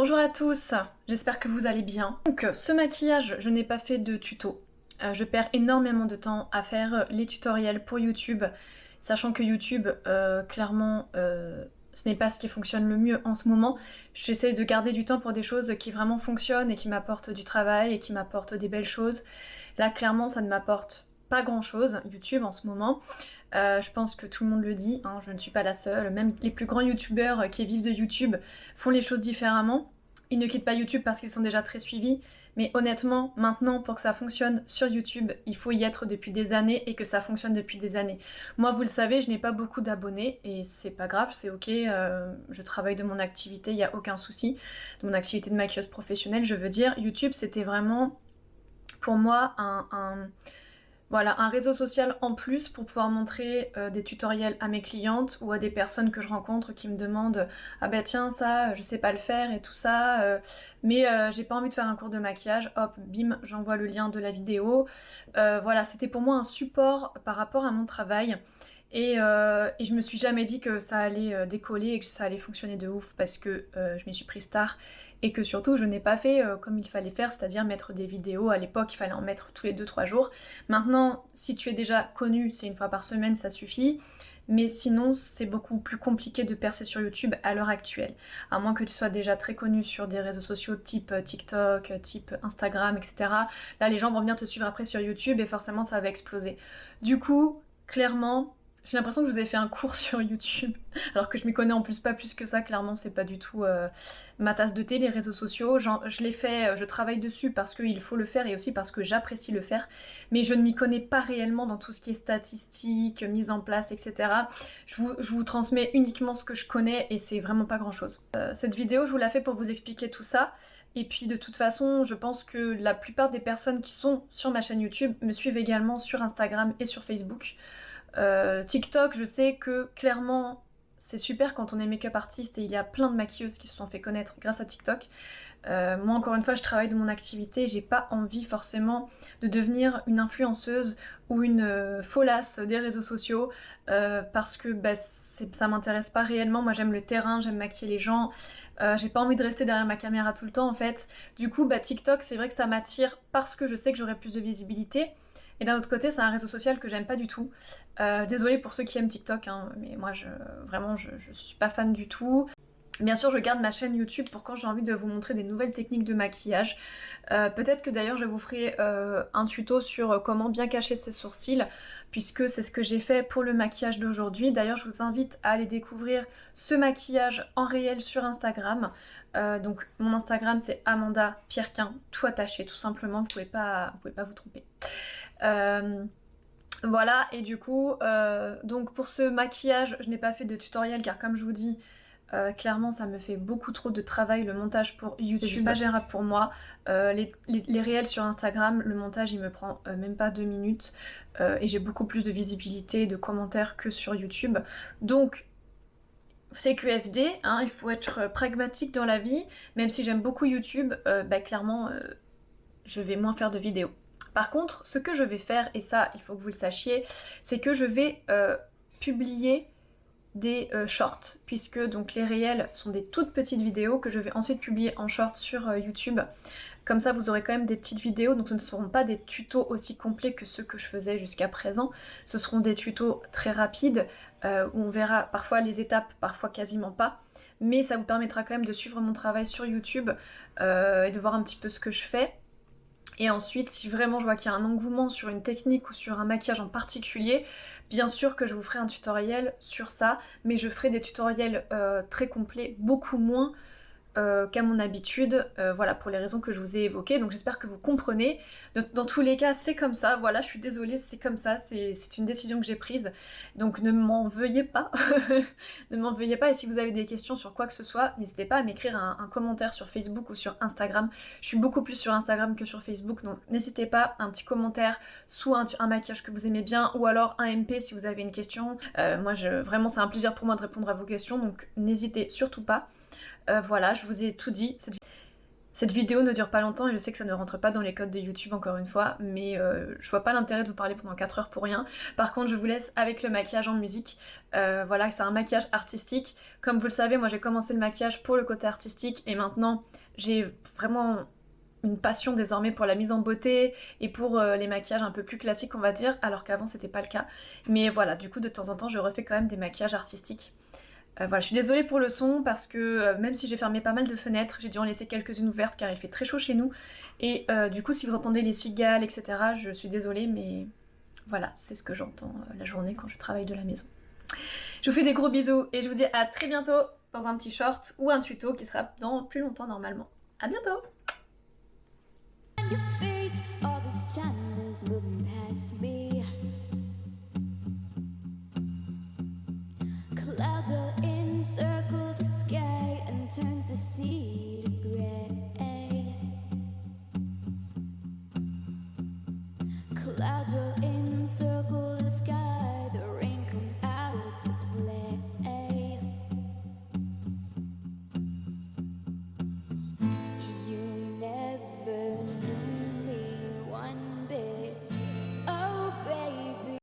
Bonjour à tous, j'espère que vous allez bien. Donc ce maquillage, je n'ai pas fait de tuto. Je perds énormément de temps à faire les tutoriels pour YouTube, sachant que YouTube, clairement, ce n'est pas ce qui fonctionne le mieux en ce moment. J'essaie de garder du temps pour des choses qui vraiment fonctionnent et qui m'apportent du travail et qui m'apportent des belles choses. Là, clairement, ça ne m'apporte pas grand-chose, YouTube en ce moment. Je pense que tout le monde le dit, hein, je ne suis pas la seule. Même les plus grands youtubeurs qui vivent de YouTube font les choses différemment. Ils ne quittent pas YouTube parce qu'ils sont déjà très suivis. Mais honnêtement, maintenant, pour que ça fonctionne sur YouTube, il faut y être depuis des années et que ça fonctionne depuis des années. Moi, vous le savez, je n'ai pas beaucoup d'abonnés et c'est pas grave, c'est ok. Je travaille de mon activité, il n'y a aucun souci. De mon activité de maquilleuse professionnelle, je veux dire. YouTube, c'était vraiment pour moi voilà, un réseau social en plus pour pouvoir montrer des tutoriels à mes clientes ou à des personnes que je rencontre qui me demandent ah bah tiens ça je sais pas le faire et tout ça mais j'ai pas envie de faire un cours de maquillage, hop bim j'envoie le lien de la vidéo. Voilà, c'était pour moi un support par rapport à mon travail. Et je me suis jamais dit que ça allait décoller et que ça allait fonctionner de ouf parce que je m'y suis prise tard et que surtout je n'ai pas fait comme il fallait faire, c'est-à-dire mettre des vidéos. À l'époque il fallait en mettre tous les 2-3 jours. Maintenant si tu es déjà connu, c'est une fois par semaine, ça suffit. Mais sinon c'est beaucoup plus compliqué de percer sur YouTube à l'heure actuelle. À moins que tu sois déjà très connu sur des réseaux sociaux type TikTok, type Instagram, etc. Là les gens vont venir te suivre après sur YouTube et forcément ça va exploser. Du coup, clairement, j'ai l'impression que je vous ai fait un cours sur YouTube, alors que je m'y connais en plus pas plus que ça, clairement c'est pas du tout ma tasse de thé, les réseaux sociaux. Je l'ai fait, je travaille dessus parce qu'il faut le faire et aussi parce que j'apprécie le faire, mais je ne m'y connais pas réellement dans tout ce qui est statistique, mise en place, etc. Je vous transmets uniquement ce que je connais et c'est vraiment pas grand chose. Cette vidéo je vous la fais pour vous expliquer tout ça. Et puis de toute façon, je pense que la plupart des personnes qui sont sur ma chaîne YouTube me suivent également sur Instagram et sur Facebook. TikTok, je sais que clairement c'est super quand on est make-up artiste et il y a plein de maquilleuses qui se sont fait connaître grâce à TikTok. Moi encore une fois je travaille de mon activité, j'ai pas envie forcément de devenir une influenceuse ou une folasse des réseaux sociaux parce que bah, ça m'intéresse pas réellement. Moi j'aime le terrain, j'aime maquiller les gens, j'ai pas envie de rester derrière ma caméra tout le temps en fait. Du coup bah, TikTok c'est vrai que ça m'attire parce que je sais que j'aurai plus de visibilité. Et d'un autre côté, c'est un réseau social que j'aime pas du tout. Désolée pour ceux qui aiment TikTok, hein, mais moi, vraiment, je suis pas fan du tout. Bien sûr, je garde ma chaîne YouTube pour quand j'ai envie de vous montrer des nouvelles techniques de maquillage. Peut-être que d'ailleurs, je vous ferai un tuto sur comment bien cacher ses sourcils, puisque c'est ce que j'ai fait pour le maquillage d'aujourd'hui. D'ailleurs, je vous invite à aller découvrir ce maquillage en réel sur Instagram. Donc, mon Instagram, c'est Amanda Pierrequin, tout attaché, tout simplement. Vous pouvez pas vous tromper. Voilà, et du coup, donc pour ce maquillage, je n'ai pas fait de tutoriel car comme je vous dis, clairement ça me fait beaucoup trop de travail, le montage pour YouTube, c'est pas gérable pour moi. Les réels sur Instagram, le montage il me prend même pas 2 minutes et j'ai beaucoup plus de visibilité et de commentaires que sur YouTube. Donc c'est QFD, hein, il faut être pragmatique dans la vie, même si j'aime beaucoup YouTube, bah clairement je vais moins faire de vidéos. Par contre, ce que je vais faire, et ça il faut que vous le sachiez, c'est que je vais publier des shorts, puisque donc les réels sont des toutes petites vidéos que je vais ensuite publier en short sur YouTube. Comme ça vous aurez quand même des petites vidéos, donc ce ne seront pas des tutos aussi complets que ceux que je faisais jusqu'à présent. Ce seront des tutos très rapides, où on verra parfois les étapes, parfois quasiment pas. Mais ça vous permettra quand même de suivre mon travail sur YouTube et de voir un petit peu ce que je fais. Et ensuite, si vraiment je vois qu'il y a un engouement sur une technique ou sur un maquillage en particulier, bien sûr que je vous ferai un tutoriel sur ça, mais je ferai des tutoriels très complets, beaucoup moins qu'à mon habitude, voilà, pour les raisons que je vous ai évoquées. Donc j'espère que vous comprenez. Dans tous les cas, c'est comme ça, voilà, je suis désolée, c'est comme ça, c'est une décision que j'ai prise. Donc ne m'en veuillez pas, ne m'en veuillez pas. Et si vous avez des questions sur quoi que ce soit, n'hésitez pas à m'écrire un commentaire sur Facebook ou sur Instagram. Je suis beaucoup plus sur Instagram que sur Facebook, donc n'hésitez pas, un petit commentaire, soit un maquillage que vous aimez bien, ou alors un MP si vous avez une question. Moi, vraiment, c'est un plaisir pour moi de répondre à vos questions, donc n'hésitez surtout pas. Voilà, je vous ai tout dit. Cette vidéo ne dure pas longtemps et je sais que ça ne rentre pas dans les codes de YouTube encore une fois, mais je vois pas l'intérêt de vous parler pendant 4 heures pour rien. Par contre, je vous laisse avec le maquillage en musique. Voilà, c'est un maquillage artistique. Comme vous le savez, moi j'ai commencé le maquillage pour le côté artistique et maintenant j'ai vraiment une passion désormais pour la mise en beauté et pour les maquillages un peu plus classiques on va dire, alors qu'avant c'était pas le cas. Mais voilà, du coup de temps en temps je refais quand même des maquillages artistiques. Voilà, je suis désolée pour le son parce que même si j'ai fermé pas mal de fenêtres, j'ai dû en laisser quelques-unes ouvertes car il fait très chaud chez nous. Et du coup si vous entendez les cigales, etc., je suis désolée mais voilà, c'est ce que j'entends la journée quand je travaille de la maison. Je vous fais des gros bisous et je vous dis à très bientôt dans un petit short ou un tuto qui sera dans plus longtemps normalement. À bientôt! Your face, all these chandeliers moving past me. Clouds will encircle the sky and turns the sea.